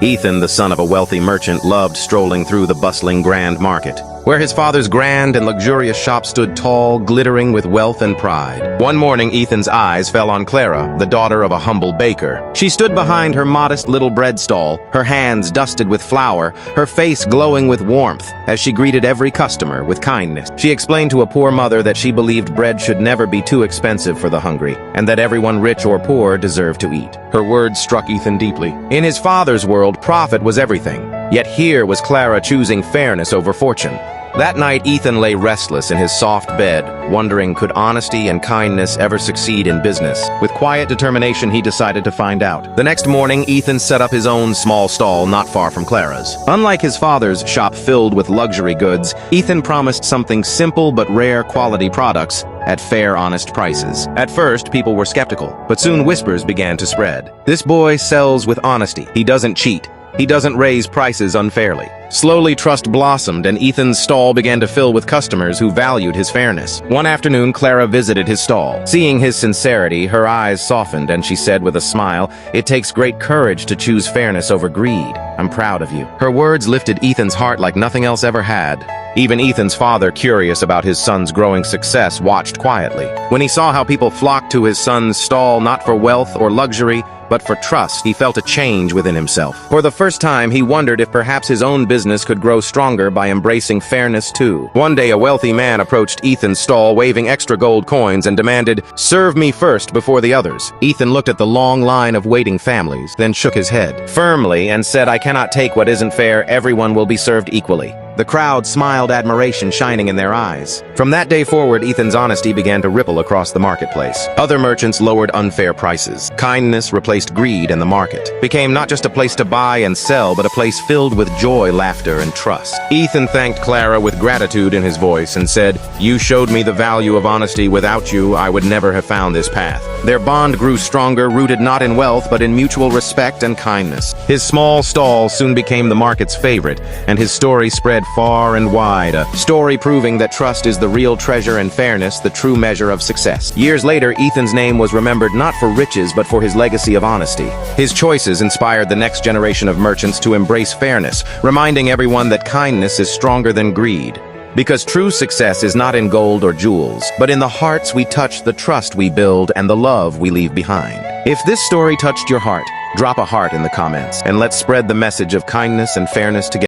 Ethan, the son of a wealthy merchant, loved strolling through the bustling Grand Market, where his father's grand and luxurious shop stood tall, glittering with wealth and pride. One morning, Ethan's eyes fell on Clara, the daughter of a humble baker. She stood behind her modest little bread stall, her hands dusted with flour, her face glowing with warmth, as she greeted every customer with kindness. She explained to a poor mother that she believed bread should never be too expensive for the hungry, and that everyone, rich or poor, deserved to eat. Her words struck Ethan deeply. In his father's world, profit was everything. Yet here was Clara choosing fairness over fortune. That night, Ethan lay restless in his soft bed, wondering could honesty and kindness ever succeed in business. With quiet determination, he decided to find out. The next morning, Ethan set up his own small stall not far from Clara's. Unlike his father's shop filled with luxury goods, Ethan promised something simple but rare quality products at fair, honest prices. At first, people were skeptical, but soon whispers began to spread. This boy sells with honesty. He doesn't cheat. He doesn't raise prices unfairly. Slowly, trust blossomed, and Ethan's stall began to fill with customers who valued his fairness. One afternoon, Clara visited his stall. Seeing his sincerity, her eyes softened, and she said with a smile, "It takes great courage to choose fairness over greed. I'm proud of you." Her words lifted Ethan's heart like nothing else ever had. Even Ethan's father, curious about his son's growing success, watched quietly. When he saw how people flocked to his son's stall not for wealth or luxury, but for trust, he felt a change within himself. For the first time, he wondered if perhaps his own business could grow stronger by embracing fairness too. One day, a wealthy man approached Ethan's stall waving extra gold coins and demanded, "Serve me first before the others." Ethan looked at the long line of waiting families, then shook his head firmly and said, "I cannot take what isn't fair. Everyone will be served equally." The crowd smiled, admiration shining in their eyes. From that day forward, Ethan's honesty began to ripple across the marketplace. Other merchants lowered unfair prices. Kindness replaced greed, and the market became not just a place to buy and sell, but a place filled with joy, laughter, and trust. Ethan thanked Clara with gratitude in his voice and said, "You showed me the value of honesty. Without you, I would never have found this path." Their bond grew stronger, rooted not in wealth, but in mutual respect and kindness. His small stall soon became the market's favorite, and his story spread far and wide, a story proving that trust is the real treasure and fairness the true measure of success. Years later, Ethan's name was remembered not for riches but for his legacy of honesty. His choices inspired the next generation of merchants to embrace fairness, reminding everyone that kindness is stronger than greed. Because true success is not in gold or jewels, but in the hearts we touch, the trust we build, and the love we leave behind. If this story touched your heart, drop a heart in the comments, and let's spread the message of kindness and fairness together.